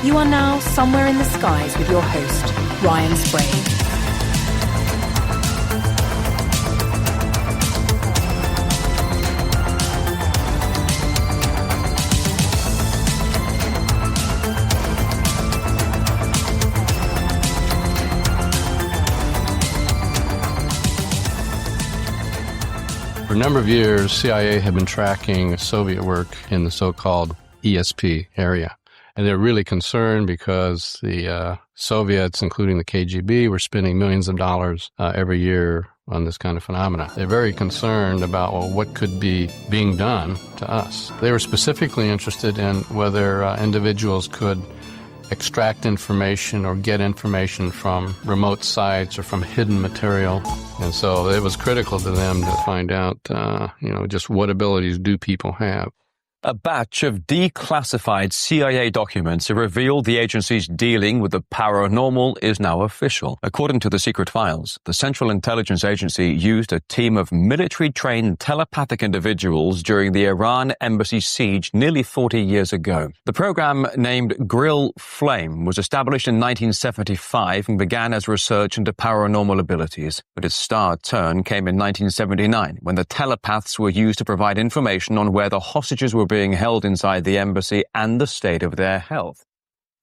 You are now somewhere in the skies with your host, Ryan Sprague. For a number of years, CIA had been tracking Soviet work in the so-called ESP area. And they're really concerned because the Soviets, including the KGB, were spending millions of dollars every year on this kind of phenomena. They're very concerned about, well, what could be being done to us. They were specifically interested in whether individuals could extract information or get information from remote sites or from hidden material. And so it was critical to them to find out, just what abilities do people have. A batch of declassified CIA documents have revealed the agency's dealing with the paranormal is now official. According to the secret files, the Central Intelligence Agency used a team of military-trained telepathic individuals during the Iran embassy siege nearly 40 years ago. The program, named Grill Flame, was established in 1975 and began as research into paranormal abilities. But its star turn came in 1979, when the telepaths were used to provide information on where the hostages were being held inside the embassy and the state of their health.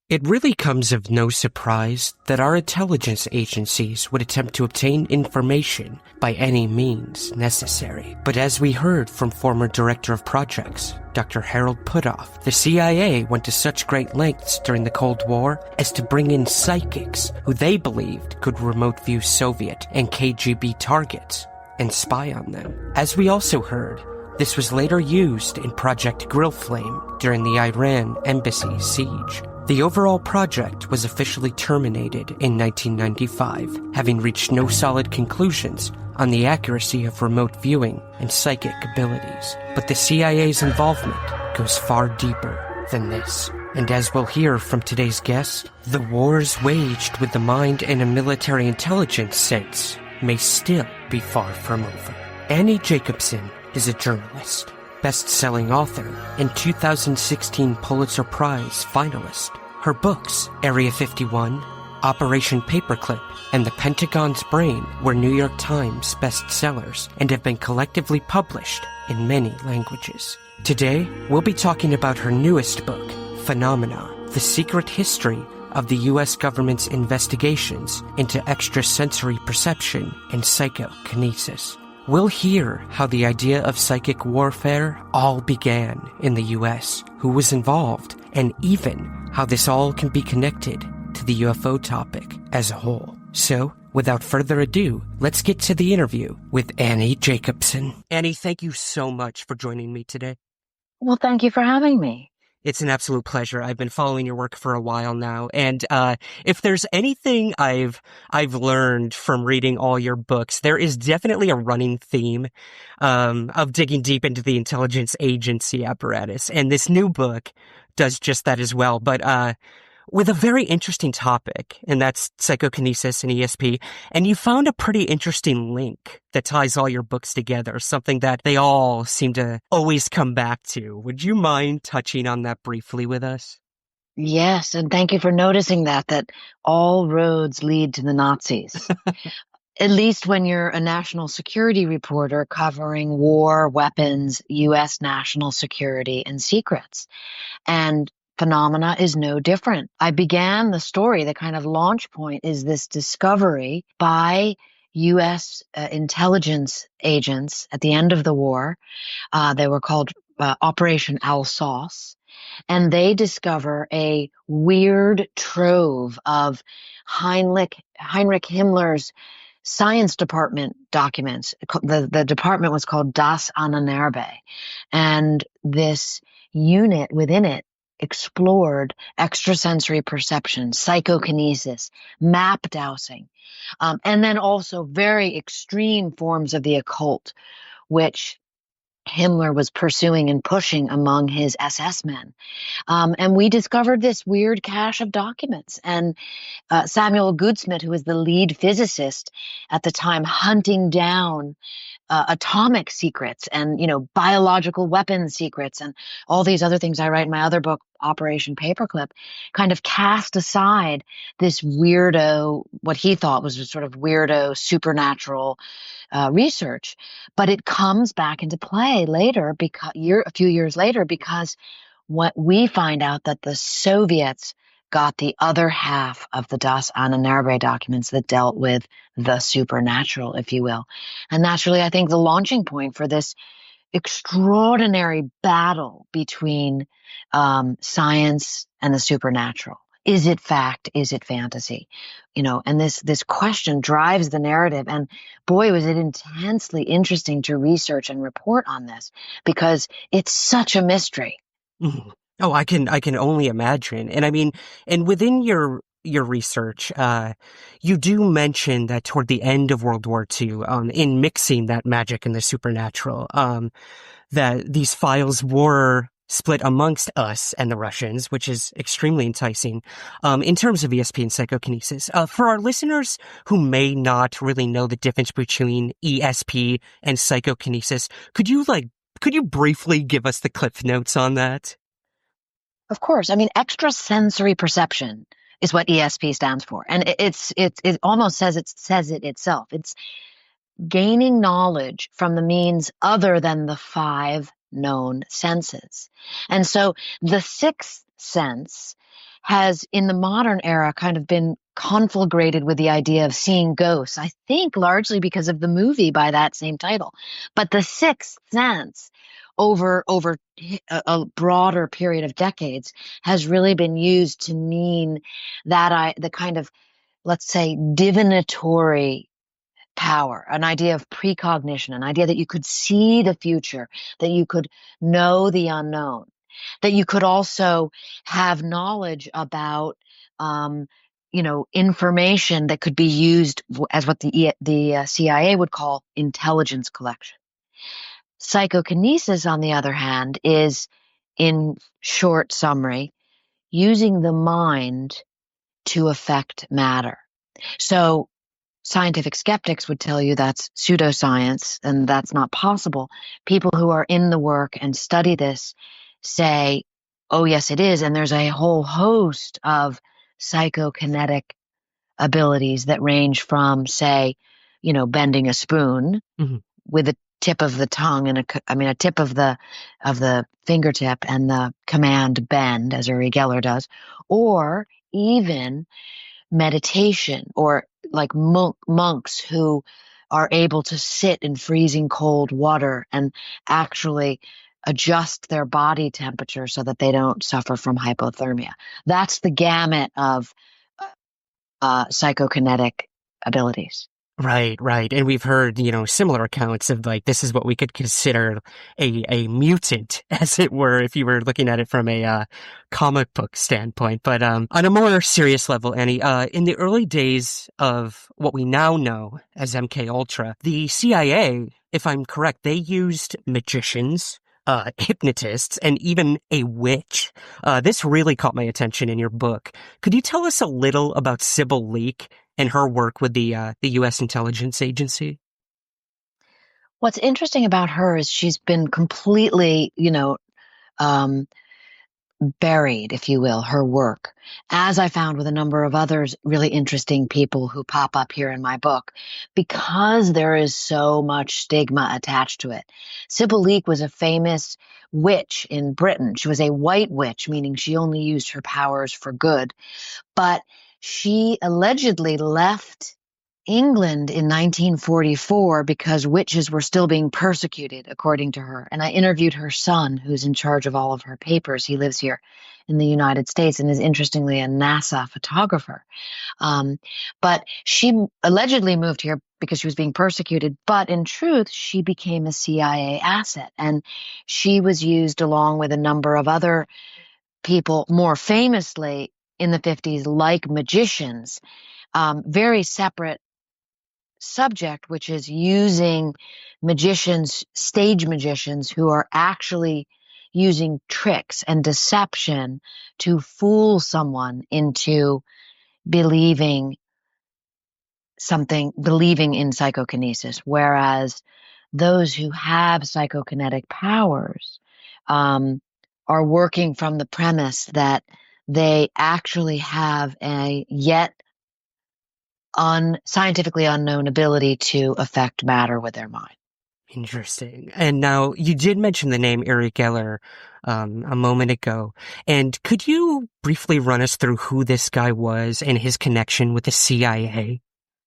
It really comes of no surprise that our intelligence agencies would attempt to obtain information by any means necessary. But as we heard from former Director of Projects, Dr. Harold Putoff, the CIA went to such great lengths during the Cold War as to bring in psychics who they believed could remote view Soviet and KGB targets and spy on them. As we also heard, this was later used in Project Grill Flame during the Iran embassy siege. The overall project was officially terminated in 1995, having reached no solid conclusions on the accuracy of remote viewing and psychic abilities. But the CIA's involvement goes far deeper than this. And as we'll hear from today's guest, the wars waged with the mind in a military intelligence sense may still be far from over. Annie Jacobsen is a journalist, best-selling author, and 2016 Pulitzer Prize finalist. Her books, Area 51, Operation Paperclip, and The Pentagon's Brain were New York Times bestsellers and have been collectively published in many languages. Today, we'll be talking about her newest book, Phenomena, The Secret History of the U.S. government's investigations into extrasensory perception and psychokinesis. We'll hear how the idea of psychic warfare all began in the U.S., who was involved, and even how this all can be connected to the UFO topic as a whole. So, without further ado, let's get to the interview with Annie Jacobsen. Annie, thank you so much for joining me today. Well, thank you for having me. It's an absolute pleasure. I've been following your work for a while now, and if there's anything I've learned from reading all your books, there is definitely a running theme of digging deep into the intelligence agency apparatus, and this new book does just that as well. But with a very interesting topic, and that's psychokinesis and ESP. And you found a pretty interesting link that ties all your books together, something that they all seem to always come back to. Would you mind touching on that briefly with us? Yes, and thank you for noticing that all roads lead to the Nazis. At least when you're a national security reporter covering war, weapons, U.S. national security, and secrets. And Phenomena is no different. I began the story, the kind of launch point is this discovery by U.S. Intelligence agents at the end of the war. They were called Operation Alsace. And they discover a weird trove of Heinrich Himmler's science department documents. The department was called Das Ahnenerbe. And this unit within it explored extrasensory perception, psychokinesis, map dowsing, and then also very extreme forms of the occult, which Himmler was pursuing and pushing among his SS men. And we discovered this weird cache of documents. And Samuel Goudsmit, who was the lead physicist at the time hunting down atomic secrets and, biological weapons secrets and all these other things I write in my other book, Operation Paperclip, kind of cast aside this weirdo, what he thought was a sort of weirdo supernatural research. But it comes back into play later, a few years later, because what we find out that the Soviets got the other half of the Das Ahnenerbe documents that dealt with the supernatural, if you will. And that's really, I think, the launching point for this extraordinary battle between science and the supernatural. Is it fact? Is it fantasy? And this question drives the narrative. And boy, was it intensely interesting to research and report on this, because it's such a mystery. Mhm. Oh, I can only imagine. And I mean, and within your research, you do mention that toward the end of World War II, in mixing that magic and the supernatural, that these files were split amongst us and the Russians, which is extremely enticing, in terms of ESP and psychokinesis. For our listeners who may not really know the difference between ESP and psychokinesis, could you briefly give us the cliff notes on that? Of course. I mean, extrasensory perception is what ESP stands for. And it almost says it itself. It's gaining knowledge from the means other than the 5 known senses. And so the 6th sense has, in the modern era, kind of been conflagrated with the idea of seeing ghosts, I think largely because of the movie by that same title. But the 6th sense, over a broader period of decades, has really been used to mean that the kind of, let's say, divinatory power, an idea of precognition, an idea that you could see the future, that you could know the unknown, that you could also have knowledge about, information that could be used as what the CIA would call intelligence collection. Psychokinesis, on the other hand, is, in short summary, using the mind to affect matter. So scientific skeptics would tell you that's pseudoscience and that's not possible. People who are in the work and study this say, oh, yes, it is. And there's a whole host of psychokinetic abilities that range from, say, bending a spoon with a tip of the tongue and a tip of the fingertip and the command bend, as Uri Geller does, or even meditation, or like monks who are able to sit in freezing cold water and actually adjust their body temperature so that they don't suffer from hypothermia. That's the gamut of psychokinetic abilities. Right. And we've heard, similar accounts of this is what we could consider a mutant, as it were, if you were looking at it from a comic book standpoint. But on a more serious level, Annie, in the early days of what we now know as MK Ultra, the CIA, if I'm correct, they used magicians, hypnotists, and even a witch. This really caught my attention in your book. Could you tell us a little about Sybil Leek and her work with the U.S. intelligence agency? What's interesting about her is she's been completely, buried, if you will, her work, as I found with a number of others really interesting people who pop up here in my book, because there is so much stigma attached to it. Sybil Leek was a famous witch in Britain. She was a white witch, meaning she only used her powers for good, but she allegedly left England in 1944 because witches were still being persecuted, according to her. And I interviewed her son, who's in charge of all of her papers. He lives here in the United States and is, interestingly, a NASA photographer. But she allegedly moved here because she was being persecuted. But in truth, she became a CIA asset. And she was used along with a number of other people, more famously in the 50s, like magicians, very separate subject, which is using magicians, stage magicians, who are actually using tricks and deception to fool someone into believing in psychokinesis, whereas those who have psychokinetic powers are working from the premise that they actually have a yet scientifically unknown ability to affect matter with their mind. Interesting. And now you did mention the name Uri Geller a moment ago. And could you briefly run us through who this guy was and his connection with the CIA?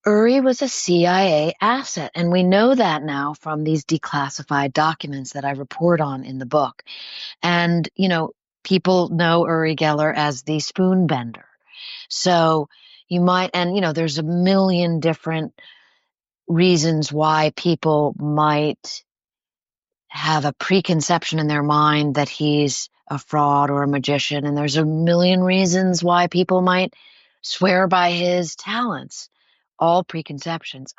Uri was a CIA asset, and we know that now from these declassified documents that I report on in the book. And, people know Uri Geller as the spoon bender. So you might, and, there's a million different reasons why people might have a preconception in their mind that he's a fraud or a magician. And there's a million reasons why people might swear by his talents, all preconceptions.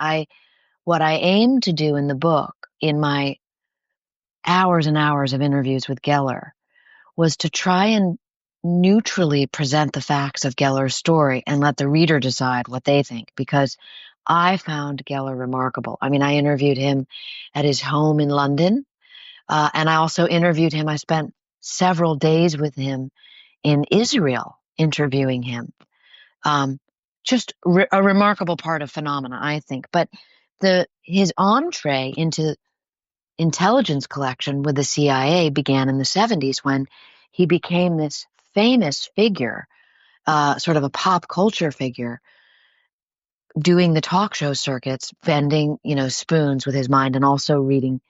What I aim to do in the book, in my hours and hours of interviews with Geller, was to try and neutrally present the facts of Geller's story and let the reader decide what they think, because I found Geller remarkable. I mean, I interviewed him at his home in London, and I also interviewed him. I spent several days with him in Israel interviewing him. Just a remarkable part of phenomena, I think. But his entree into intelligence collection with the CIA began in the 70s when he became this famous figure, sort of a pop culture figure, doing the talk show circuits, bending, spoons with his mind, and also reading,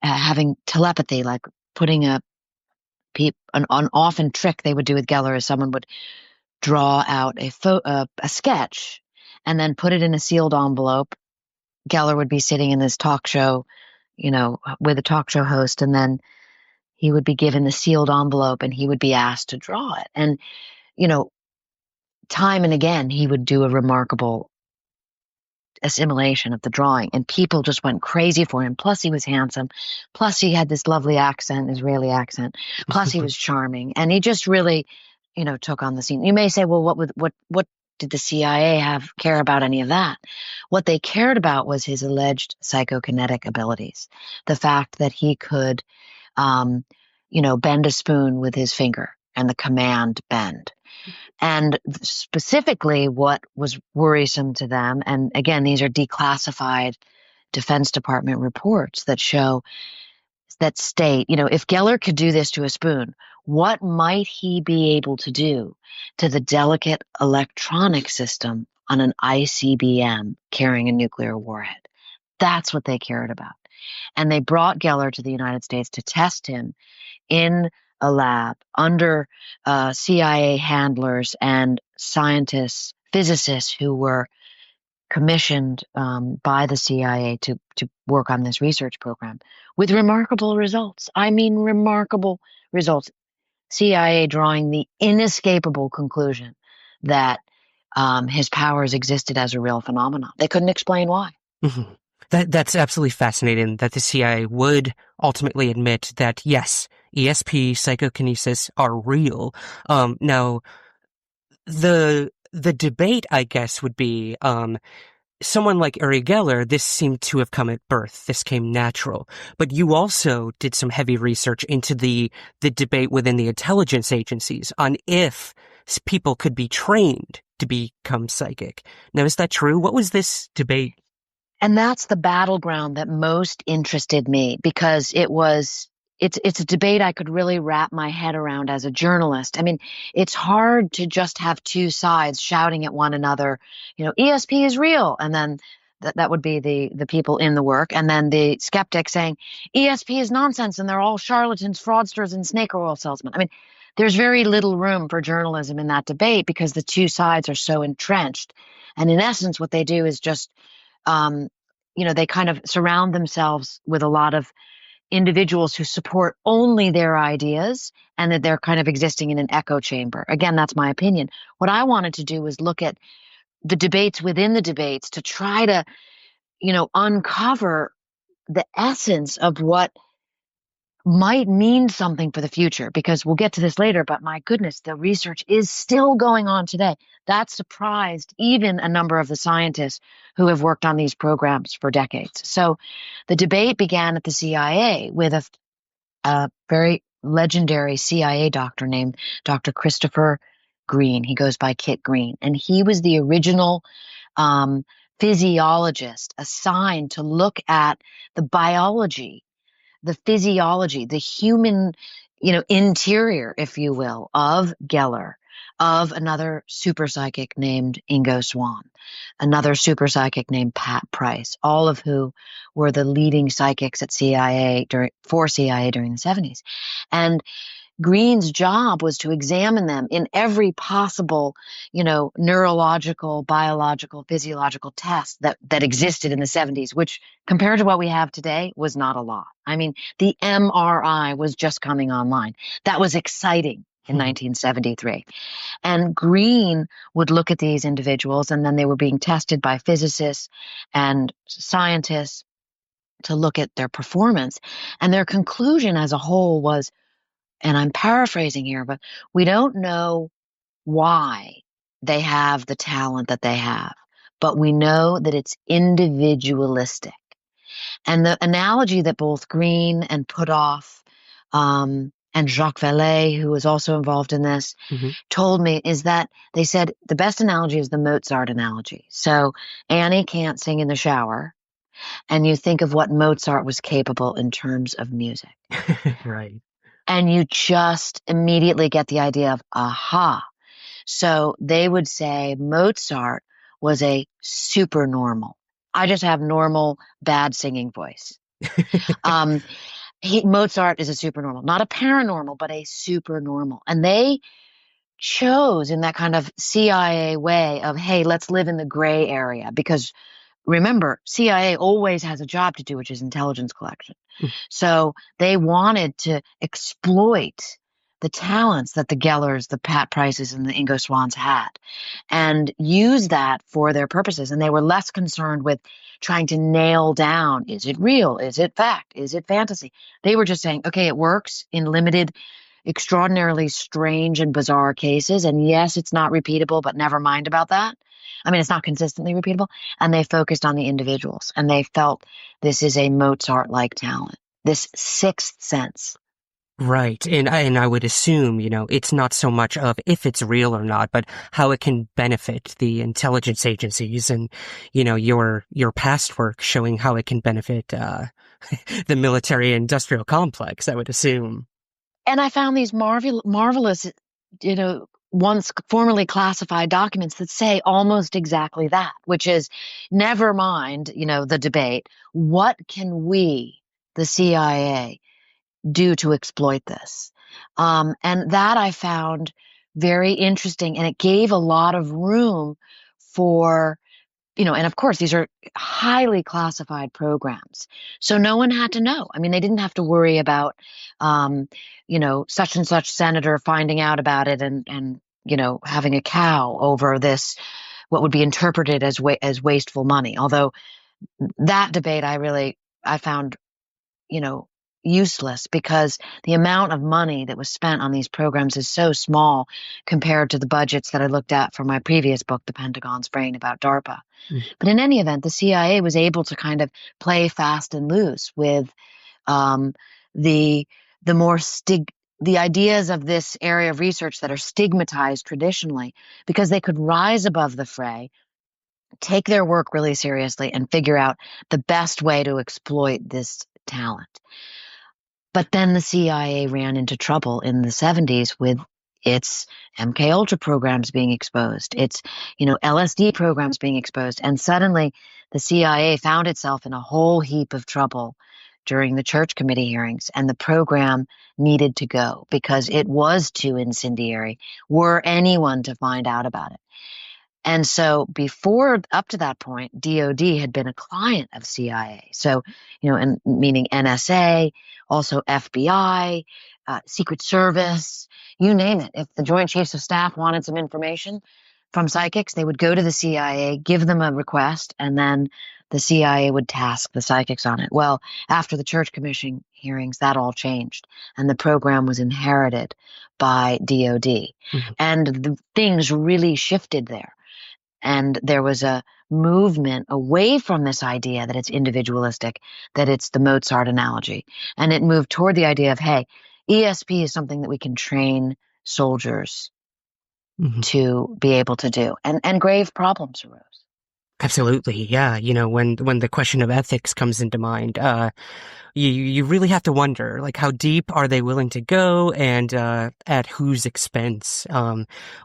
having telepathy, like putting an often trick they would do with Geller is someone would draw out a sketch and then put it in a sealed envelope. Geller would be sitting in this talk show, with a talk show host, and then he would be given the sealed envelope and he would be asked to draw it. And, time and again, he would do a remarkable assimilation of the drawing, and people just went crazy for him. Plus he was handsome. Plus he had this lovely accent, Israeli accent. Plus he was charming, and he just really, took on the scene. You may say, well, what did the CIA care about any of that? What they cared about was his alleged psychokinetic abilities. The fact that he could, bend a spoon with his finger, and the command bend. And specifically what was worrisome to them, and again, these are declassified Defense Department reports that state, if Geller could do this to a spoon, what might he be able to do to the delicate electronic system on an ICBM carrying a nuclear warhead? That's what they cared about. And they brought Geller to the United States to test him in a lab under CIA handlers and scientists, physicists who were commissioned by the CIA to work on this research program with remarkable results. I mean, remarkable results. CIA drawing the inescapable conclusion that his powers existed as a real phenomenon. They couldn't explain why. Mm-hmm. That's absolutely fascinating that the CIA would ultimately admit that, yes, ESP, psychokinesis are real. Now, the debate, I guess, would be, someone like Uri Geller, this seemed to have come at birth. This came natural. But you also did some heavy research into the debate within the intelligence agencies on if people could be trained to become psychic. Now, is that true? What was this debate? And that's the battleground that most interested me, because it's a debate I could really wrap my head around as a journalist. I mean, it's hard to just have two sides shouting at one another, ESP is real. And then that would be the people in the work. And then the skeptic saying ESP is nonsense and they're all charlatans, fraudsters, and snake oil salesmen. I mean, there's very little room for journalism in that debate because the two sides are so entrenched. And in essence, what they do is just, they kind of surround themselves with a lot of individuals who support only their ideas, and that they're kind of existing in an echo chamber. Again, that's my opinion. What I wanted to do was look at the debates within the debates to try to, uncover the essence of what might mean something for the future, because we'll get to this later, but my goodness, the research is still going on today. That surprised even a number of the scientists who have worked on these programs for decades. So the debate began at the CIA with a very legendary CIA doctor named Dr. Christopher Green. He goes by Kit Green, and he was the original physiologist assigned to look at the biology, the physiology, the human, interior, if you will, of Geller, of another super psychic named Ingo Swann, another super psychic named Pat Price, all of who were the leading psychics at CIA for CIA during the 70s. And Green's job was to examine them in every possible, neurological, biological, physiological test that existed in the 70s, which compared to what we have today was not a lot. I mean, the MRI was just coming online. That was exciting in 1973. And Green would look at these individuals, and then they were being tested by physicists and scientists to look at their performance. And their conclusion as a whole was, and I'm paraphrasing here, but we don't know why they have the talent that they have, but we know that it's individualistic. And the analogy that both Green and Puthoff and Jacques Vallée, who was also involved in this, told me is that they said the best analogy is the Mozart analogy. So Annie can't sing in the shower, and you think of what Mozart was capable in terms of music. Right. And you just immediately get the idea of, aha. So they would say Mozart was a super normal. I just have normal, bad singing voice. Mozart is a super normal, not a paranormal, but a super normal. And they chose in that kind of CIA way of, hey, let's live in the gray area, because remember, CIA always has a job to do, which is intelligence collection. So they wanted to exploit the talents that the Gellers, the Pat Prices, and the Ingo Swanns had, and use that for their purposes. And they were less concerned with trying to nail down, is it real? Is it fact? Is it fantasy? They were just saying, okay, it works in limited, extraordinarily strange and bizarre cases. And yes, it's not repeatable, but never mind about that. I mean, it's not consistently repeatable. And they focused on the individuals, and they felt this is a Mozart-like talent, this sixth sense. Right. And I would assume, it's not so much of if it's real or not, but how it can benefit the intelligence agencies and, your past work showing how it can benefit the military industrial complex, I would assume. And I found these marvelous, once formerly classified documents that say almost exactly that, which is, never mind, the debate. What can we, the CIA, do to exploit this? And that I found very interesting, and it gave a lot of room for, and of course, these are highly classified programs. So no one had to know. I mean, they didn't have to worry about, such and such senator finding out about it and having a cow over this, what would be interpreted as wasteful money. Although that debate I found, useless, because the amount of money that was spent on these programs is so small compared to the budgets that I looked at for my previous book, The Pentagon's Brain, about DARPA. But in any event, the CIA was able to kind of play fast and loose with the ideas of this area of research that are stigmatized traditionally, because they could rise above the fray, take their work really seriously, and figure out the best way to exploit this talent. But then the CIA ran into trouble in the 70s with its MK Ultra programs being exposed, its LSD programs being exposed, and suddenly the CIA found itself in a whole heap of trouble during the Church Committee hearings, and the program needed to go because it was too incendiary were anyone to find out about it. And so up to that point, DOD had been a client of CIA. So, and meaning NSA, also FBI, Secret Service, you name it. If the Joint Chiefs of Staff wanted some information, from psychics. They would go to the CIA, give them a request, and then the CIA would task the psychics on it. Well, after the Church Commission hearings, that all changed, and the program was inherited by DOD. And things really shifted there. And there was a movement away from this idea that it's individualistic, that it's the Mozart analogy. And it moved toward the idea of, hey, ESP is something that we can train soldiers to be able to do. And grave problems arose. Absolutely. Yeah. You know, when the question of ethics comes into mind, you really have to wonder, like, how deep are they willing to go, and at whose expense?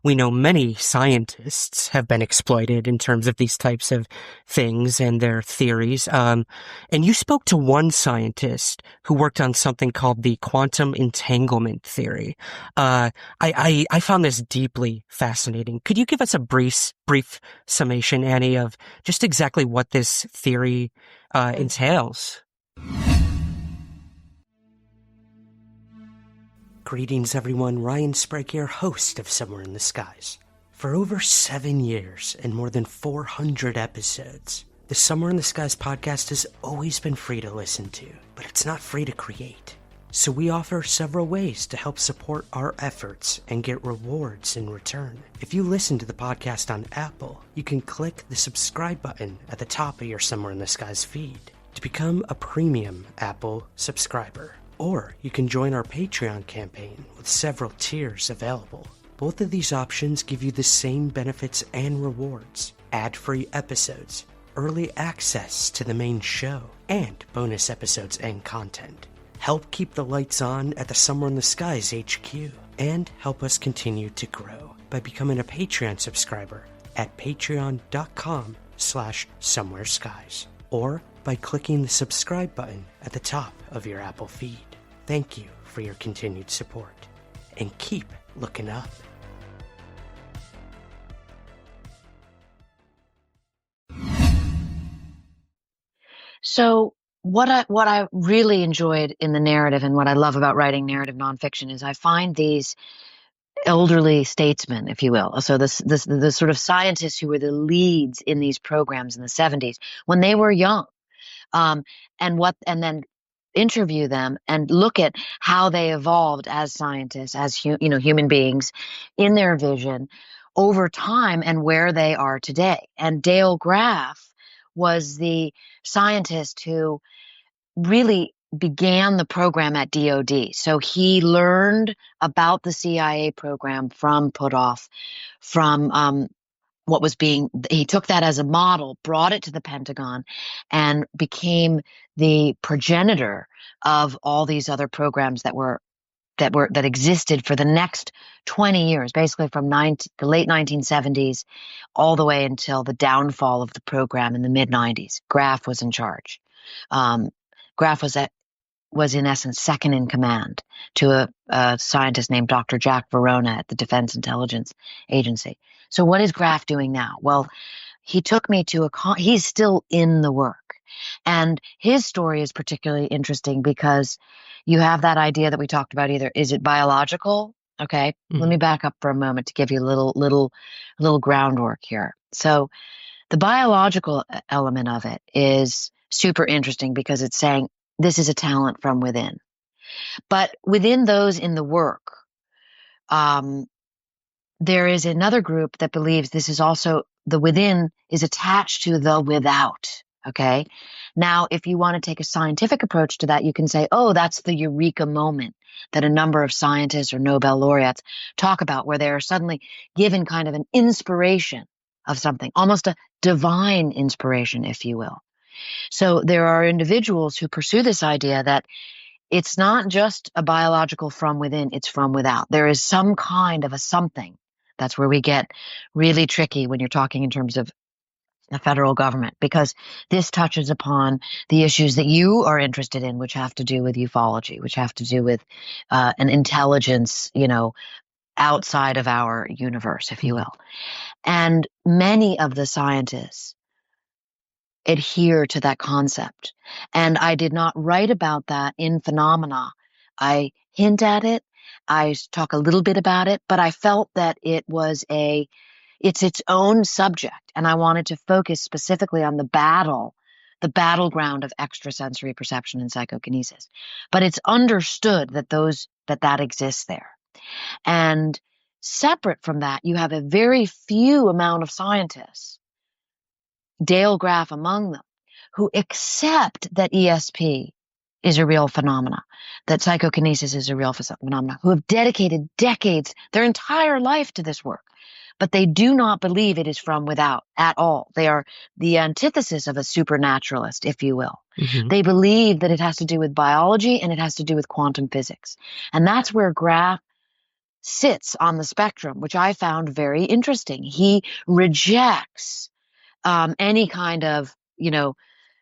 We know many scientists have been exploited in terms of these types of things and their theories. And you spoke to one scientist who worked on something called the quantum entanglement theory. I found this deeply fascinating. Could you give us a brief summation, Annie, of just exactly what this theory entails? Greetings, everyone. Ryan Sprague here, host of Somewhere in the Skies. For over 7 years and more than 400 episodes, the Somewhere in the Skies podcast has always been free to listen to, but it's not free to create. So we offer several ways to help support our efforts and get rewards in return. If you listen to the podcast on Apple, you can click the subscribe button at the top of your Somewhere in the Skies feed to become a premium Apple subscriber. Or you can join our Patreon campaign with several tiers available. Both of these options give you the same benefits and rewards: ad-free episodes, early access to the main show, and bonus episodes and content. Help keep the lights on at the Somewhere in the Skies HQ, and help us continue to grow by becoming a Patreon subscriber at patreon.com/somewhereskies, or by clicking the subscribe button at the top of your Apple feed. Thank you for your continued support, and keep looking up. So what I really enjoyed in the narrative, and what I love about writing narrative nonfiction, is I find these elderly statesmen, if you will. So the sort of scientists who were the leads in these programs in the 70s when they were young, and then interview them and look at how they evolved as scientists, as human beings, in their vision over time, and where they are today. And Dale Graff was the scientist who really began the program at DOD. So he learned about the CIA program from Puthoff, from he took that as a model, brought it to the Pentagon, and became the progenitor of all these other programs that existed for the next 20 years, basically from the late 1970s all the way until the downfall of the program in the mid-90s. Graff was in charge. Graff was in essence second in command to a scientist named Dr. Jack Verona at the Defense Intelligence Agency. So what is Graff doing now? Well, he took me to he's still in the work. And his story is particularly interesting because you have that idea that we talked about, either is it biological? Okay, Let me back up for a moment to give you a little groundwork here. So the biological element of it is super interesting because it's saying this is a talent from within. But within those in the work, there is another group that believes this is also, the within is attached to the without. Okay. Now, if you want to take a scientific approach to that, you can say, oh, that's the eureka moment that a number of scientists or Nobel laureates talk about, where they are suddenly given kind of an inspiration of something, almost a divine inspiration, if you will. So there are individuals who pursue this idea that it's not just a biological from within, it's from without. There is some kind of a something. That's where we get really tricky when you're talking in terms of the federal government, because this touches upon the issues that you are interested in, which have to do with ufology, which have to do with an intelligence, outside of our universe, if you will. And many of the scientists adhere to that concept. And I did not write about that in Phenomena. I hint at it. I talk a little bit about it, but I felt that it It's its own subject. And I wanted to focus specifically on the battleground of extrasensory perception and psychokinesis. But it's understood that that exists there. And separate from that, you have a very few amount of scientists, Dale Graff among them, who accept that ESP is a real phenomena, that psychokinesis is a real phenomena, who have dedicated decades, their entire life to this work. But they do not believe it is from without at all. They are the antithesis of a supernaturalist, if you will. Mm-hmm. They believe that it has to do with biology and it has to do with quantum physics. And that's where Graff sits on the spectrum, which I found very interesting. He rejects any kind of,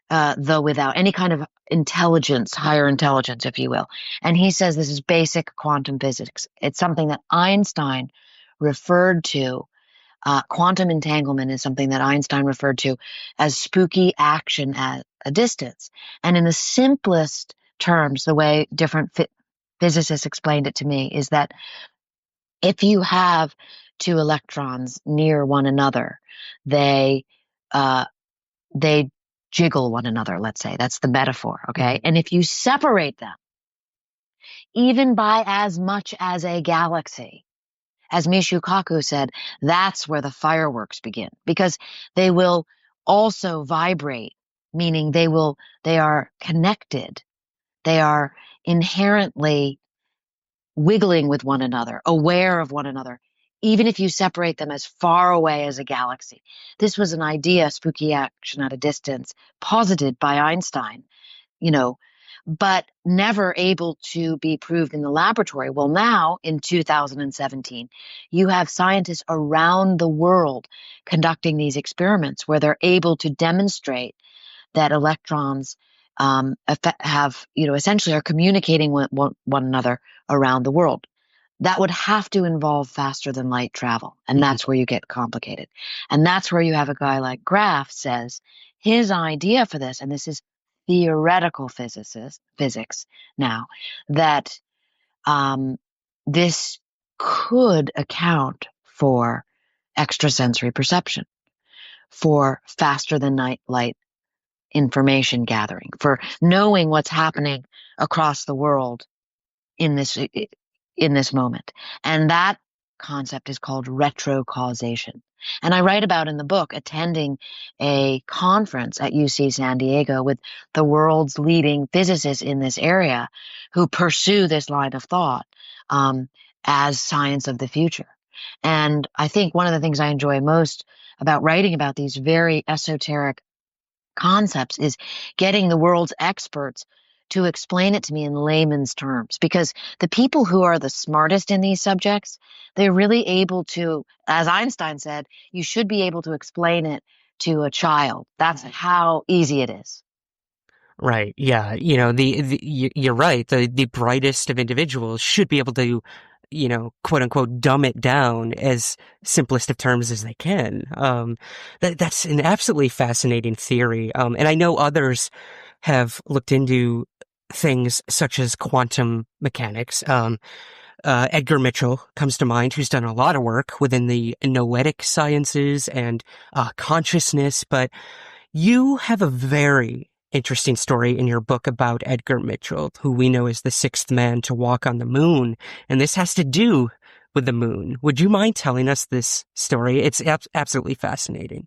though without any kind of intelligence, higher intelligence, if you will. And he says this is basic quantum physics. It's something that Einstein referred to. Quantum entanglement is something that Einstein referred to as spooky action at a distance. And in the simplest terms, the way different physicists explained it to me is that if you have two electrons near one another, they jiggle one another, let's say. That's the metaphor, okay? And if you separate them, even by as much as a galaxy, as Michio Kaku said, that's where the fireworks begin, because they will also vibrate, meaning they are connected. They are inherently wiggling with one another, aware of one another, even if you separate them as far away as a galaxy. This was an idea, spooky action at a distance, posited by Einstein, but never able to be proved in the laboratory. Well, now in 2017, you have scientists around the world conducting these experiments where they're able to demonstrate that electrons have, essentially are communicating with one another around the world. That would have to involve faster than light travel. And that's where you get complicated. And that's where you have a guy like Graff says his idea for this, and this is theoretical physics now, that this could account for extrasensory perception, for faster than light information gathering, for knowing what's happening across the world in this moment. And that concept is called retrocausation. And I write about in the book attending a conference at UC San Diego with the world's leading physicists in this area who pursue this line of thought as science of the future. And I think one of the things I enjoy most about writing about these very esoteric concepts is getting the world's experts to explain it to me in layman's terms, because the people who are the smartest in these subjects, they're really able to, as Einstein said, you should be able to explain it to a child. That's how easy it is. Right. Yeah. You're right. The brightest of individuals should be able to, quote unquote, dumb it down as simplest of terms as they can. That's an absolutely fascinating theory. And I know others have looked into things such as quantum mechanics. Edgar Mitchell comes to mind, who's done a lot of work within the noetic sciences and consciousness, but you have a very interesting story in your book about Edgar Mitchell, who we know is the sixth man to walk on the moon, and this has to do with the moon. Would you mind telling us this story? It's absolutely fascinating.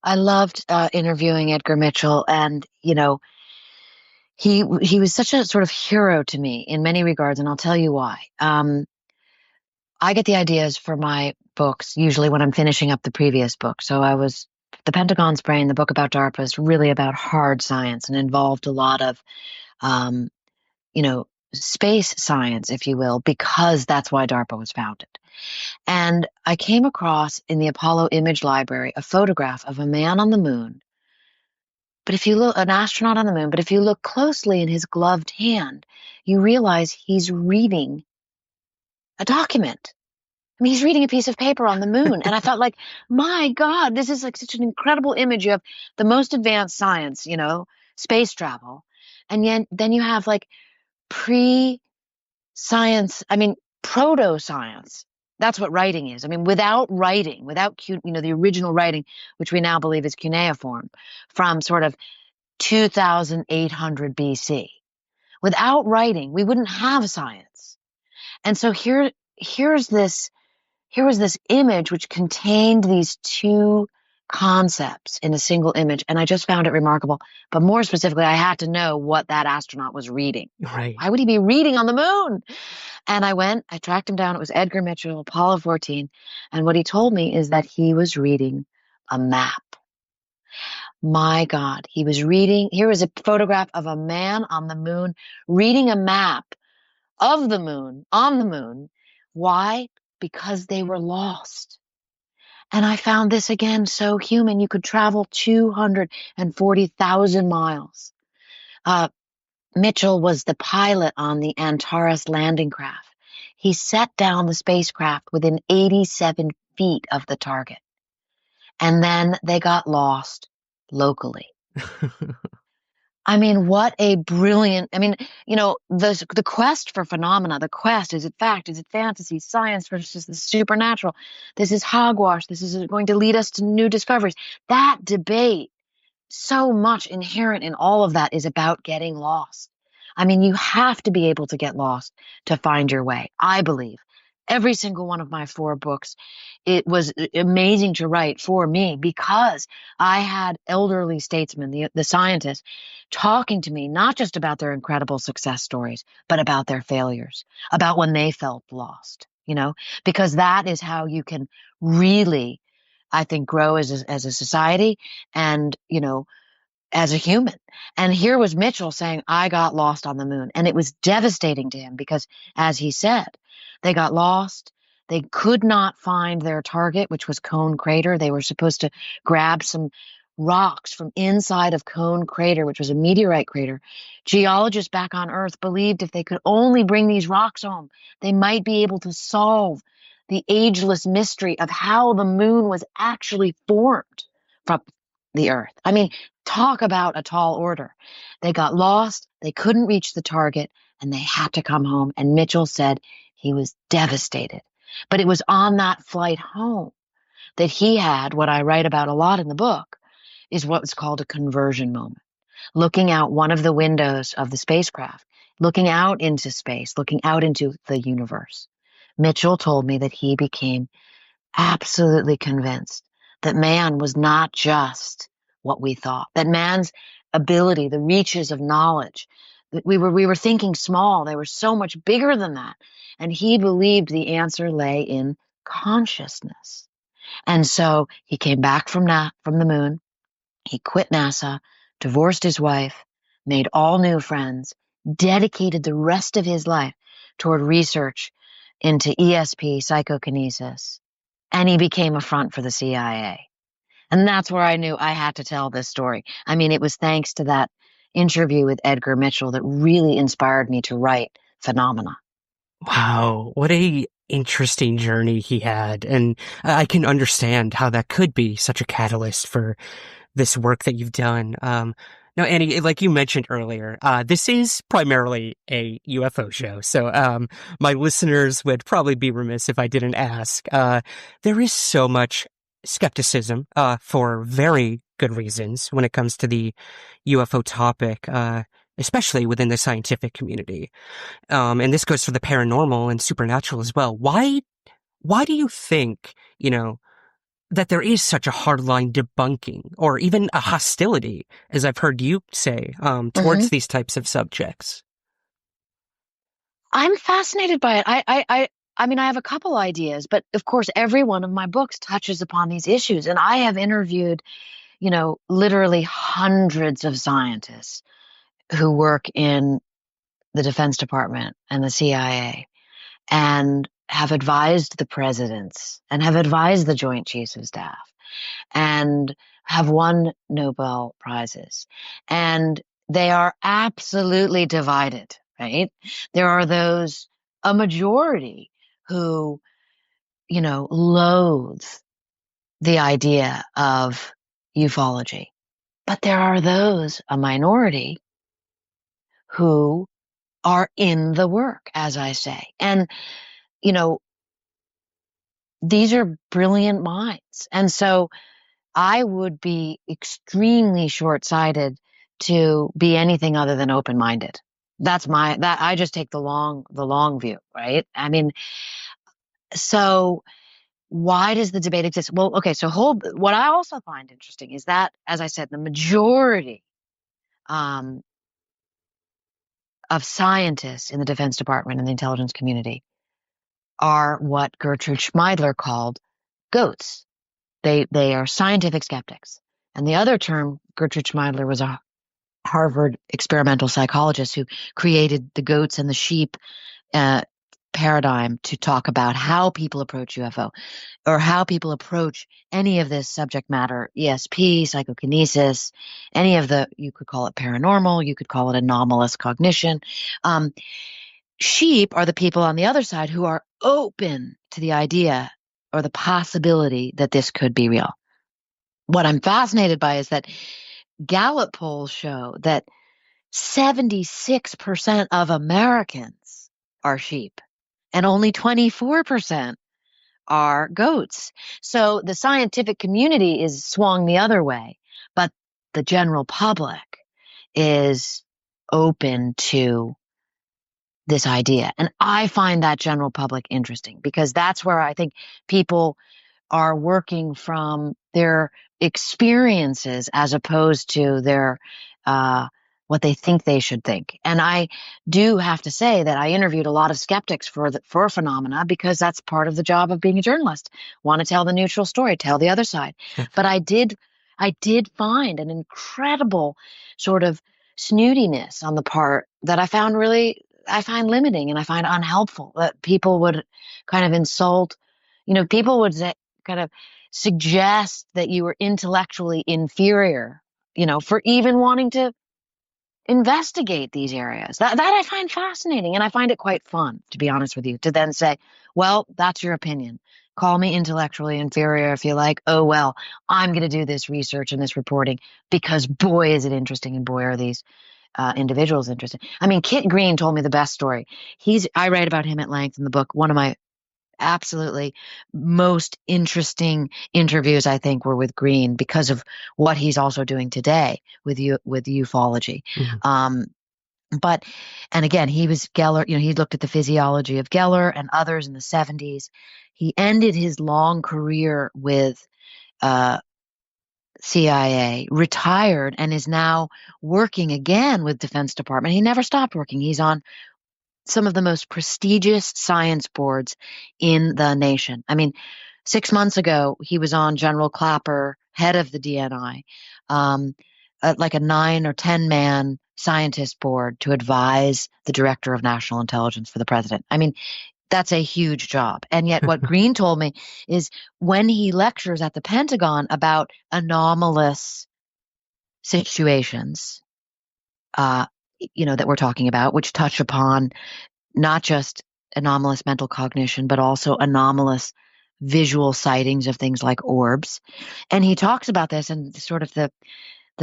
I loved interviewing Edgar Mitchell, and he was such a sort of hero to me in many regards, and I'll tell you why. I get the ideas for my books usually when I'm finishing up the previous book. So The Pentagon's Brain, the book about DARPA, is really about hard science and involved a lot of, space science, if you will, because that's why DARPA was founded. And I came across in the Apollo Image Library a photograph of a man on the moon. But if you look, an astronaut on the moon, but if you look closely in his gloved hand, you realize he's reading a document. I mean, he's reading a piece of paper on the moon. And I thought, like, my God, this is like such an incredible image. You have the most advanced science, space travel. And then you have like proto-science That's what writing is. I mean, without writing, without the original writing, which we now believe is cuneiform, from sort of 2,800 BC. Without writing, we wouldn't have science. And so here was this image which contained these two concepts in a single image, and I just found it remarkable. But more specifically, I had to know what that astronaut was reading. Right. Why would he be reading on the moon? And I tracked him down. It was Edgar Mitchell, Apollo 14. And what he told me is that he was reading a map. My God, he was reading. Here is a photograph of a man on the moon reading a map of the moon, on the moon. Why? Because they were lost. And I found this again so human. You could travel 240,000 miles. Mitchell was the pilot on the Antares landing craft. He set down the spacecraft within 87 feet of the target. And then they got lost locally. I mean, what a brilliant, the quest for phenomena, the quest, is it fact, is it fantasy, science versus the supernatural? This is hogwash. This is going to lead us to new discoveries. That debate, so much inherent in all of that, is about getting lost. I mean, you have to be able to get lost to find your way, I believe. Every single one of my 4 books, it was amazing to write for me because I had elderly statesmen, the scientists, talking to me not just about their incredible success stories, but about their failures, about when they felt lost, because that is how you can really, I think, grow as a society and, as a human. And here was Mitchell saying, I got lost on the moon. And it was devastating to him because, as he said, they got lost. They could not find their target, which was Cone Crater. They were supposed to grab some rocks from inside of Cone Crater, which was a meteorite crater. Geologists back on Earth believed if they could only bring these rocks home, they might be able to solve the ageless mystery of how the moon was actually formed from the Earth. I mean, talk about a tall order. They got lost, they couldn't reach the target, and they had to come home. And Mitchell said he was devastated. But it was on that flight home that he had what I write about a lot in the book, is what's called a conversion moment. Looking out one of the windows of the spacecraft, looking out into space, looking out into the universe. Mitchell told me that he became absolutely convinced that man was not just what we thought, that man's ability, the reaches of knowledge, that we were thinking small. They were so much bigger than that. And he believed the answer lay in consciousness. And so he came back from the moon. He quit NASA, divorced his wife, made all new friends, dedicated the rest of his life toward research into ESP, psychokinesis, and he became a front for the CIA. And that's where I knew I had to tell this story. I mean, it was thanks to that interview with Edgar Mitchell that really inspired me to write Phenomena. Wow, what a interesting journey he had. And I can understand how that could be such a catalyst for this work that you've done. Now, Annie, like you mentioned earlier, this is primarily a UFO show. So, my listeners would probably be remiss if I didn't ask. There is so much skepticism, for very good reasons when it comes to the UFO topic, especially within the scientific community. And this goes for the paranormal and supernatural as well. Why do you think, that there is such a hardline debunking or even a hostility, as I've heard you say, towards these types of subjects? I'm fascinated by it. I mean, I have a couple ideas, but of course, every one of my books touches upon these issues. And I have interviewed, literally hundreds of scientists who work in the Defense Department and the CIA and have advised the presidents and have advised the Joint Chiefs of Staff and have won Nobel Prizes. And they are absolutely divided, right? There are a majority who, loathe the idea of ufology. But there are a minority, who are in the work, as I say. And, these are brilliant minds. And so I would be extremely short-sighted to be anything other than open-minded. That I just take the long view, right? I mean, so why does the debate exist? Well, okay, so what I also find interesting is that, as I said, the majority of scientists in the Defense Department and the intelligence community are what Gertrude Schmeidler called goats. They are scientific skeptics. And the other term, Gertrude Schmeidler was a Harvard experimental psychologist who created the goats and the sheep paradigm to talk about how people approach UFO or how people approach any of this subject matter, ESP, psychokinesis, any of you could call it paranormal, you could call it anomalous cognition. Sheep are the people on the other side who are open to the idea or the possibility that this could be real. What I'm fascinated by is that Gallup polls show that 76% of Americans are sheep and only 24% are goats. So the scientific community is swung the other way, but the general public is open to this idea. And I find that general public interesting because that's where I think people are working from their experiences as opposed to their what they think they should think. And I do have to say that I interviewed a lot of skeptics for phenomena because that's part of the job of being a journalist. Want to tell the neutral story, tell the other side. But I did find an incredible sort of snootiness on the part that I find limiting and I find unhelpful, that people would kind of insult, people would say, kind of suggest that you were intellectually inferior, for even wanting to investigate these areas. That I find fascinating, and I find it quite fun, to be honest with you, to then say, well, that's your opinion. Call me intellectually inferior if you like. Oh, well, I'm going to do this research and this reporting because boy, is it interesting, and boy, are these individuals interesting. I mean, Kit Green told me the best story. I write about him at length in the book. One of my absolutely most interesting interviews, I think, were with Green because of what he's also doing today with ufology. Mm-hmm. And again, he was Geller, he looked at the physiology of Geller and others in the 70s. He ended his long career with CIA, retired, and is now working again with Defense Department. He never stopped working. He's on some of the most prestigious science boards in the nation. I mean, 6 months ago, he was on General Clapper, head of the DNI, like a 9 or 10 man scientist board to advise the director of national intelligence for the president. I mean, that's a huge job. And yet what Green told me is when he lectures at the Pentagon about anomalous situations, that we're talking about, which touch upon not just anomalous mental cognition, but also anomalous visual sightings of things like orbs. And he talks about this, and sort of the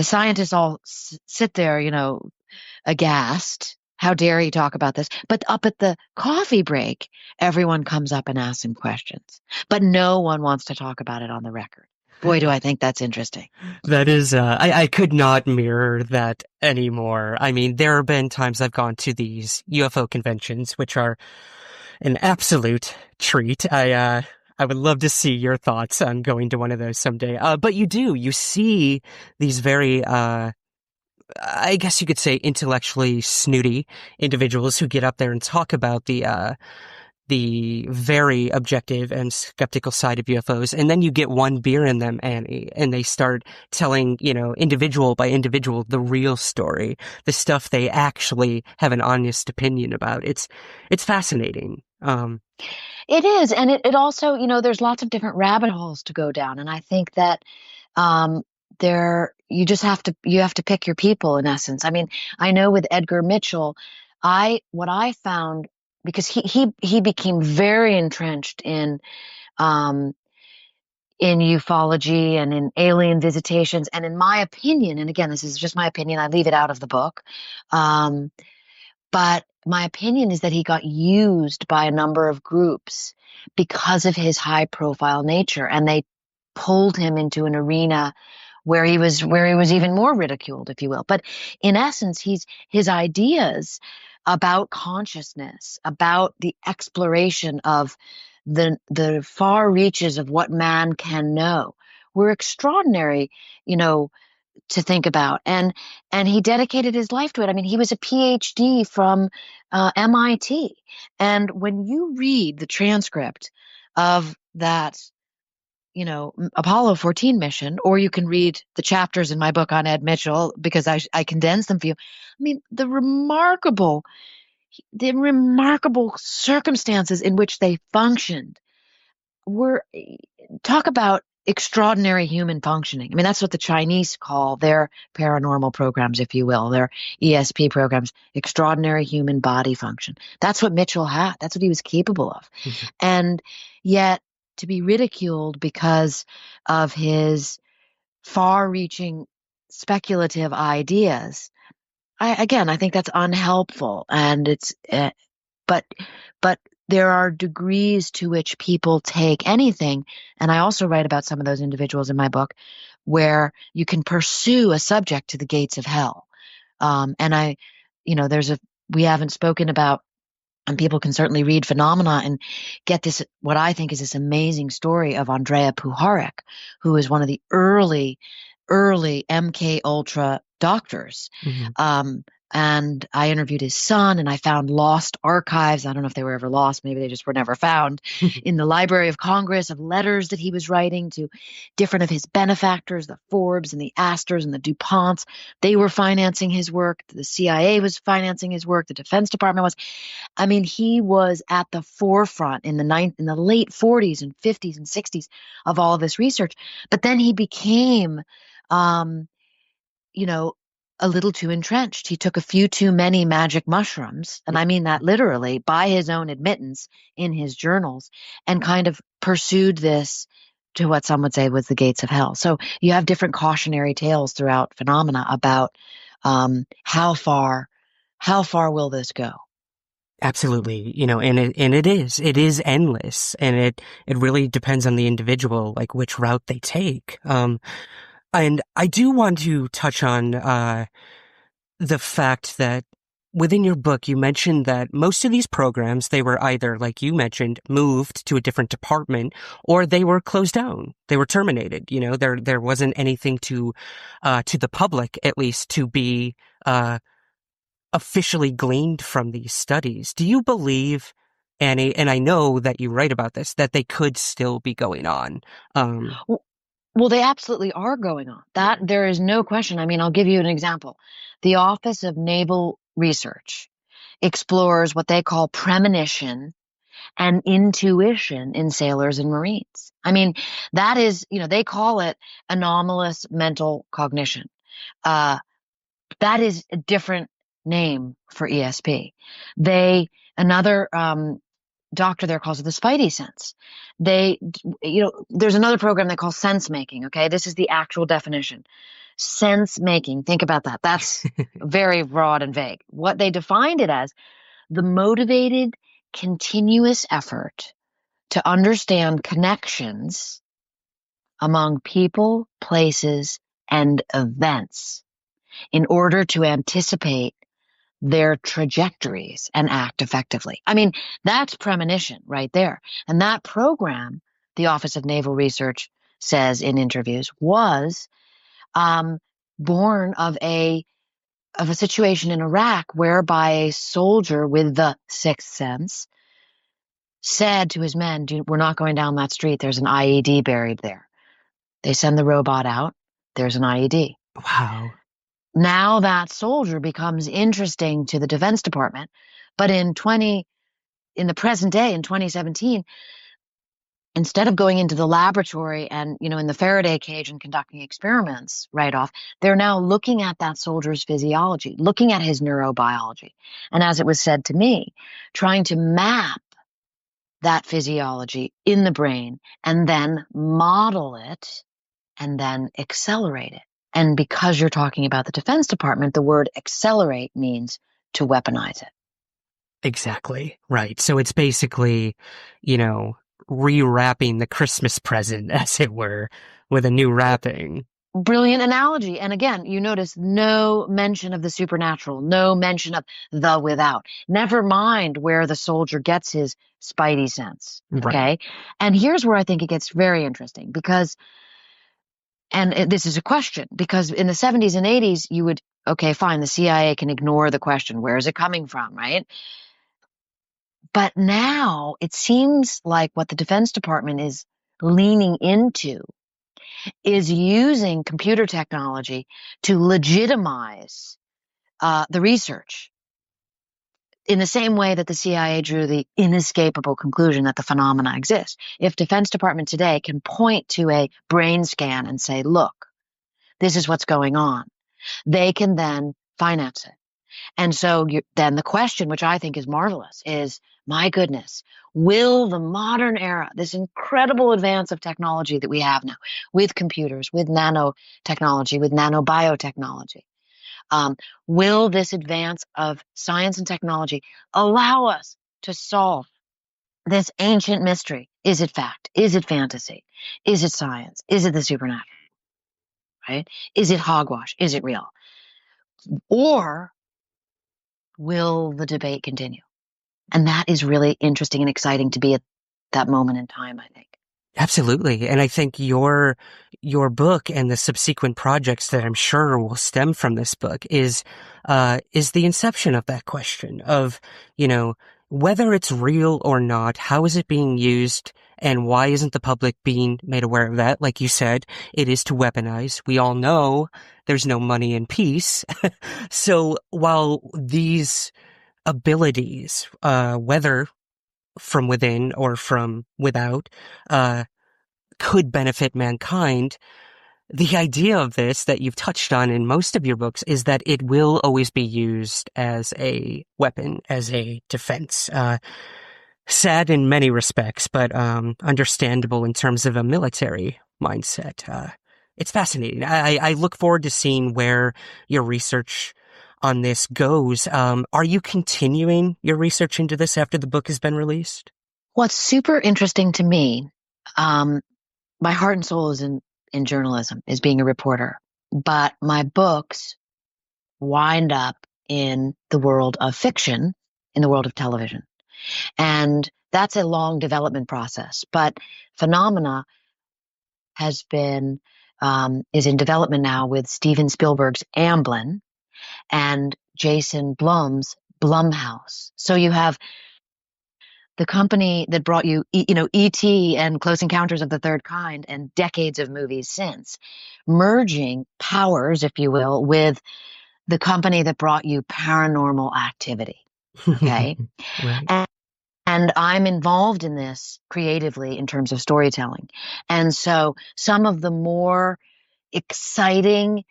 scientists all sit there, aghast. How dare he talk about this? But up at the coffee break, everyone comes up and asks him questions. But no one wants to talk about it on the record. Boy, do I think that's interesting. That is, I could not mirror that anymore. I mean, there have been times I've gone to these UFO conventions, which are an absolute treat. I would love to see your thoughts on going to one of those someday. But you see these very, I guess you could say intellectually snooty individuals who get up there and talk about the very objective and skeptical side of UFOs. And then you get one beer in them, Annie, and they start telling, individual by individual, the real story, the stuff they actually have an honest opinion about. It's fascinating. It is. And it also, there's lots of different rabbit holes to go down. And I think that, you just have to pick your people, in essence. I mean, I know with Edgar Mitchell, what I found, because he became very entrenched in ufology and in alien visitations. And in my opinion, and again, this is just my opinion, I leave it out of the book. But my opinion is that he got used by a number of groups because of his high profile nature, and they pulled him into an arena where he was even more ridiculed, if you will. But in essence, his ideas about consciousness, about the exploration of the far reaches of what man can know, were extraordinary, to think about. And he dedicated his life to it. I mean, he was a PhD from MIT. And when you read the transcript of that, Apollo 14 mission, or you can read the chapters in my book on Ed Mitchell, because I condensed them for you. I mean, the remarkable circumstances in which they functioned were, talk about extraordinary human functioning. I mean, that's what the Chinese call their paranormal programs, if you will, their ESP programs, extraordinary human body function. That's what Mitchell had. That's what he was capable of. Mhm. And yet to be ridiculed because of his far-reaching speculative ideas, I think that's unhelpful. And it's, but there are degrees to which people take anything. And I also write about some of those individuals in my book where you can pursue a subject to the gates of hell. And we haven't spoken about, and people can certainly read Phenomena and get this, what I think is this amazing story of Andrea Puharich, who is one of the early MK Ultra doctors. Mhm. And I interviewed his son, and I found lost archives. I don't know if they were ever lost. Maybe they just were never found in the Library of Congress, of letters that he was writing to different of his benefactors, the Forbes and the Astors and the DuPonts. They were financing his work. The CIA was financing his work. The Defense Department was. I mean, he was at the forefront in the late 40s and 50s and 60s of all of this research. But then he became, a little too entrenched. He took a few too many magic mushrooms, and I mean that literally, by his own admittance in his journals, and kind of pursued this to what some would say was the gates of hell. So you have different cautionary tales throughout Phenomena about how far will this go? Absolutely. It is endless, and it really depends on the individual, like which route they take. And I do want to touch on, the fact that within your book, you mentioned that most of these programs, they were either, like you mentioned, moved to a different department, or they were closed down. They were terminated. There wasn't anything to the public, at least, to be, officially gleaned from these studies. Do you believe, Annie, and I know that you write about this, that they could still be going on? Well, they absolutely are going on. That there is no question. I mean, I'll give you an example. The Office of Naval Research explores what they call premonition and intuition in sailors and Marines. I mean, that is, they call it anomalous mental cognition. That is a different name for ESP. Another doctor there calls it the spidey sense. There's another program they call sense making. Okay. This is the actual definition. Sense making. Think about that. That's very broad and vague. What they defined it as: the motivated, continuous effort to understand connections among people, places, and events in order to anticipate their trajectories and act effectively. I mean, that's premonition right there. And that program, the Office of Naval Research says in interviews, was born of a situation in Iraq whereby a soldier with the sixth sense said to his men, we're not going down that street. There's an IED buried there. They send the robot out. There's an IED. Wow. Now that soldier becomes interesting to the Defense Department. But in the present day, in 2017, instead of going into the laboratory and, in the Faraday cage and conducting experiments right off, they're now looking at that soldier's physiology, looking at his neurobiology. And as it was said to me, trying to map that physiology in the brain and then model it and then accelerate it. And because you're talking about the Defense Department, the word accelerate means to weaponize it. Exactly. Right. So it's basically, rewrapping the Christmas present, as it were, with a new wrapping. Brilliant analogy. And again, you notice no mention of the supernatural, no mention of the without. Never mind where the soldier gets his spidey sense. Right. Okay. And here's where I think it gets very interesting because, this is a question, because in the 70s and 80s, you would, okay, fine, the CIA can ignore the question. Where is it coming from? Right. But now it seems like what the Defense Department is leaning into is using computer technology to legitimize the research in the same way that the CIA drew the inescapable conclusion that the phenomena exist. If Defense Department today can point to a brain scan and say, look, this is what's going on, they can then finance it. And so then the question, which I think is marvelous, is, my goodness, will the modern era, this incredible advance of technology that we have now with computers, with nanotechnology, with nanobiotechnology, will this advance of science and technology allow us to solve this ancient mystery? Is it fact? Is it fantasy? Is it science? Is it the supernatural? Right? Is it hogwash? Is it real? Or will the debate continue? And that is really interesting and exciting to be at that moment in time, I think. Absolutely. And I think your book and the subsequent projects that I'm sure will stem from this book is the inception of that question of, whether it's real or not, how is it being used, and why isn't the public being made aware of that? Like you said, it is to weaponize. We all know there's no money in peace. So while these abilities, whether from within or from without, could benefit mankind, the idea of this that you've touched on in most of your books is that it will always be used as a weapon, as a defense. Sad in many respects, but understandable in terms of a military mindset. It's fascinating. I look forward to seeing where your research on this goes. Are you continuing your research into this after the book has been released? What's super interesting to me, my heart and soul is in journalism, is being a reporter. But my books wind up in the world of fiction, in the world of television. And that's a long development process. But Phenomena has been, is in development now with Steven Spielberg's Amblin and Jason Blum's Blumhouse. So you have the company that brought you, E.T. and Close Encounters of the Third Kind and decades of movies since, merging powers, if you will, with the company that brought you Paranormal Activity. Okay. Right. And I'm involved in this creatively in terms of storytelling. And so some of the more exciting,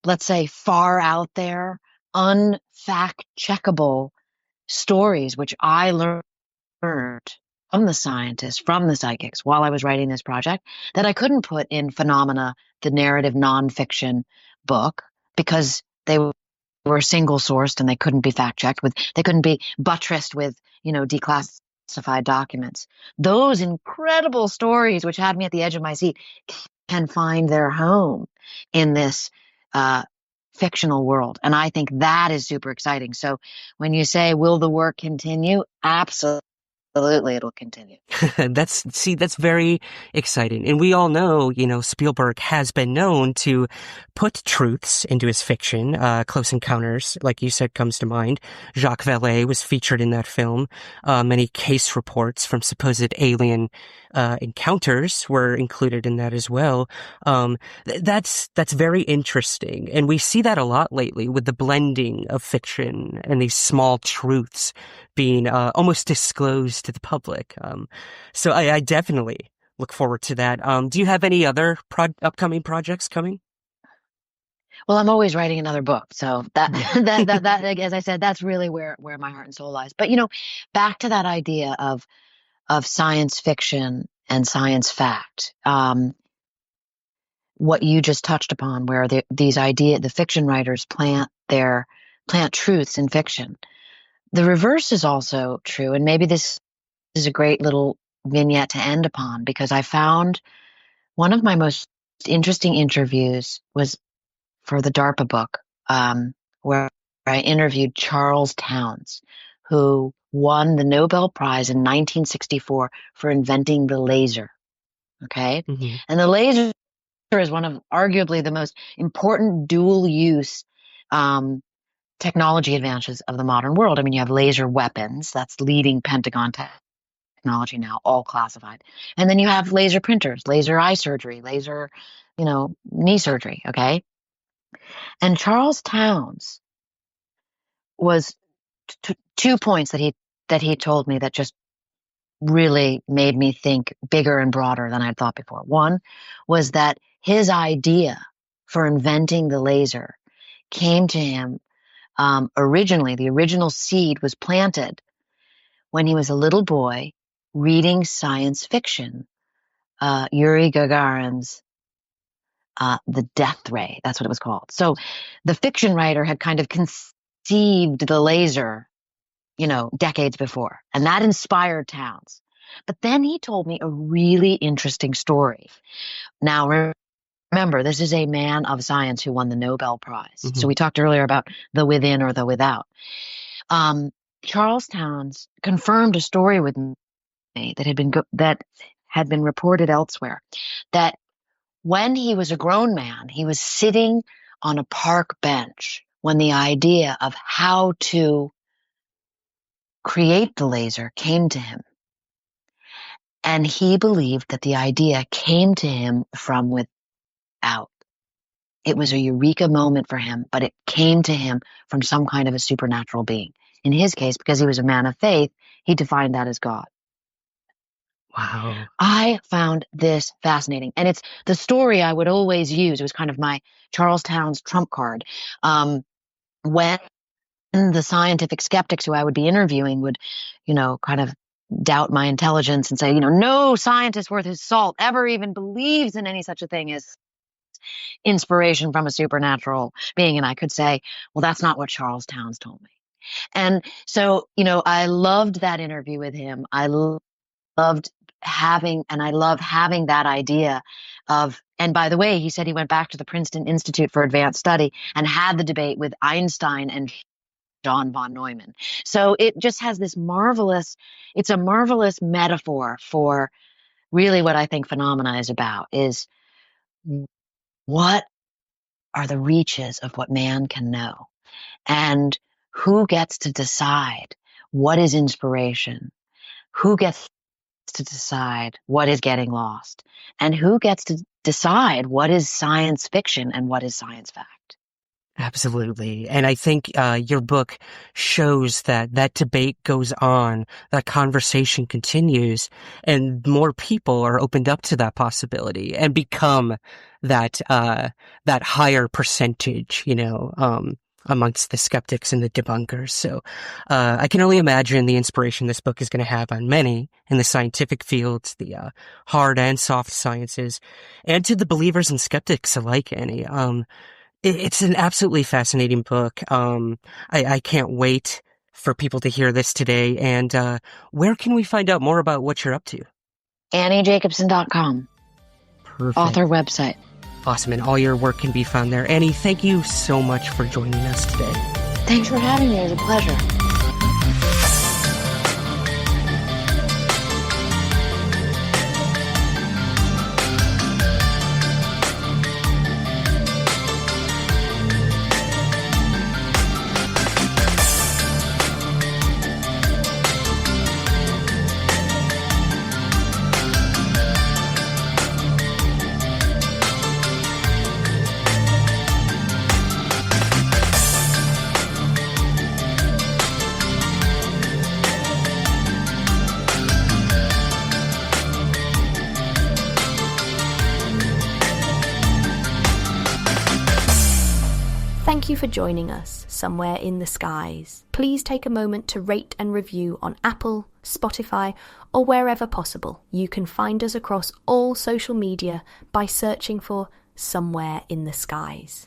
let's say far out there, unfact checkable stories, which I learned from the scientists, from the psychics while I was writing this project, that I couldn't put in Phenomena, the narrative nonfiction book, because they were single sourced and they couldn't be fact checked they couldn't be buttressed with, declassified documents. Those incredible stories, which had me at the edge of my seat, can find their home in this fictional world. And I think that is super exciting. So when you say, will the work continue? Absolutely, it'll continue. That's very exciting. And we all know, Spielberg has been known to put truths into his fiction. Close Encounters, like you said, comes to mind. Jacques Vallée was featured in that film. Many case reports from supposed alien encounters were included in that as well. That's very interesting. And we see that a lot lately with the blending of fiction and these small truths being almost disclosed to the public. So I definitely look forward to that. Do you have any other upcoming projects coming? Well, I'm always writing another book. So that, as I said, that's really where my heart and soul lies. But, back to that idea of science fiction and science fact, what you just touched upon, where the fiction writers plant truths in fiction. the reverse is also true. And maybe this is a great little vignette to end upon, because I found one of my most interesting interviews was for the DARPA book, where I interviewed Charles Townes, who won the Nobel Prize in 1964 for inventing the laser. Okay? Mm-hmm. And the laser is one of arguably the most important dual use technology advances of the modern world. I mean, you have laser weapons, that's leading Pentagon technology now, all classified. And then you have laser printers, laser eye surgery, laser, knee surgery, okay? And Charles Townes was 2 points that he told me that just really made me think bigger and broader than I'd thought before. One was that his idea for inventing the laser came to him originally. The original seed was planted when he was a little boy reading science fiction, Uri Gagarin's The Death Ray. That's what it was called. So the fiction writer had kind of conceived the laser, decades before, and that inspired Townes. But then he told me a really interesting story. Now, remember, this is a man of science who won the Nobel Prize. Mm-hmm. So we talked earlier about the within or the without. Charles Townes confirmed a story with me that had been reported elsewhere, that when he was a grown man, he was sitting on a park bench when the idea of how to create the laser came to him. And he believed that the idea came to him from without. It was a eureka moment for him, but it came to him from some kind of a supernatural being. In his case, because he was a man of faith, he defined that as God. Wow. I found this fascinating. And it's the story I would always use. It was kind of my Charles Townes trump card. When the scientific skeptics who I would be interviewing would, kind of doubt my intelligence and say, no scientist worth his salt ever even believes in any such a thing as inspiration from a supernatural being. And I could say, well, that's not what Charles Townes told me. And so, I loved that interview with him. I loved having that idea of, and by the way, he said he went back to the Princeton Institute for Advanced Study and had the debate with Einstein and John von Neumann. So it just has this it's a marvelous metaphor for really what I think phenomena is about, is what are the reaches of what man can know? And who gets to decide what is inspiration? Who gets to decide what is getting lost? And who gets to decide what is science fiction and what is science fact? Absolutely. And I think your book shows that debate goes on, that conversation continues, and more people are opened up to that possibility and become that higher percentage, amongst the skeptics and the debunkers. So I can only imagine the inspiration this book is going to have on many in the scientific fields, the hard and soft sciences, and to the believers and skeptics alike, Annie. It's an absolutely fascinating book. I can't wait for people to hear this today. And where can we find out more about what you're up to? AnnieJacobsen.com. Perfect. Author website. Awesome. And all your work can be found there. Annie, thank you so much for joining us today. Thanks for having me. It was a pleasure. Thank you for joining us somewhere in the skies. Please take a moment to rate and review on Apple, Spotify, or wherever possible. You can find us across all social media by searching for Somewhere in the Skies.